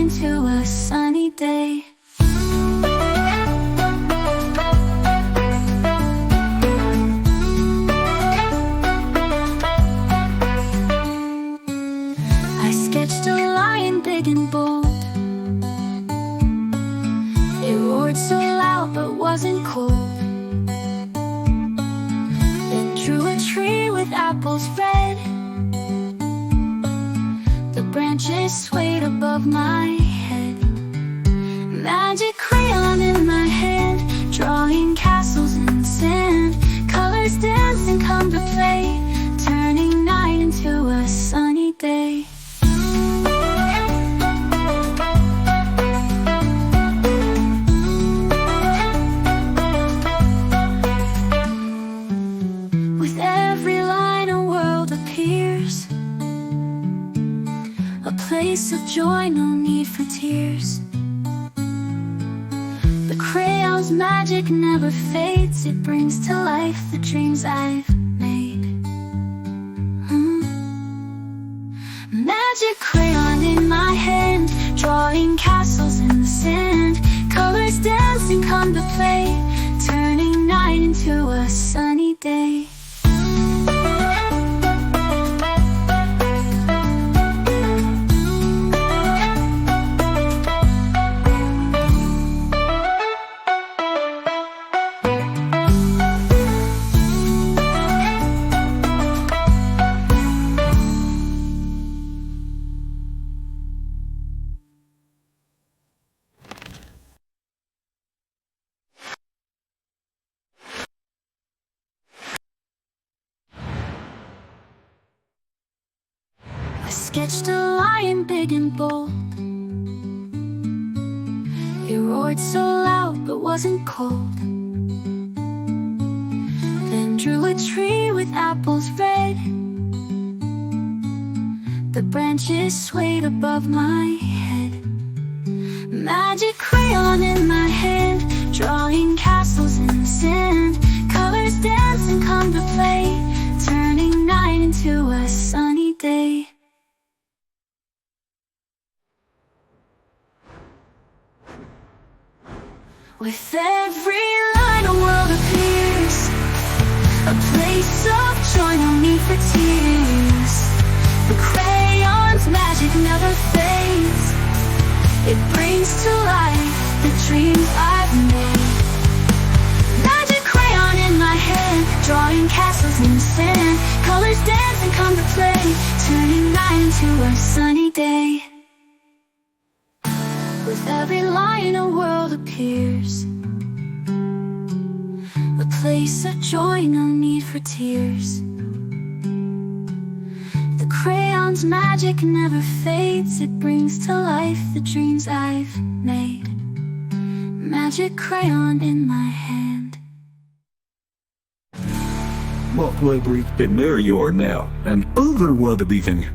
into a sunny day. I sketched a lion big and bold. It roared so loud but wasn't cold. Then drew a tree with apples red. The branches swayed above my head. Magic crayon in my hand, drawing castles in sand. Colors dance and come to play, turning night into a sunny day. With every line a world appears, a place of joy, no need for tears. The crayon's magic never fades. It brings to life the dreams I've made. Magic crayon in my hand, drawing castles in the sand. Colors dance and come to play, turning night into a sunny day. I sketched a lion big and bold. It roared so loud but wasn't cold. Then drew a tree with apples red. The branches swayed above my head. Magic crayon in my hand, drawing castles in the sand. Colors dance and come to play, turning night into a sunny day. With every line a world appears, a place of joy, no need for tears. The crayon's magic never fades. It brings to life the dreams I've made. Magic crayon in my hand, drawing castles in the sand. Colors dance and come to play, turning night into a sunny day. With every line a world appears, a place of joy, no need for tears. The crayon's magic never fades. It brings to life the dreams I've made. Magic crayon in my hand. What will we? And there you are now, an overworld beacon.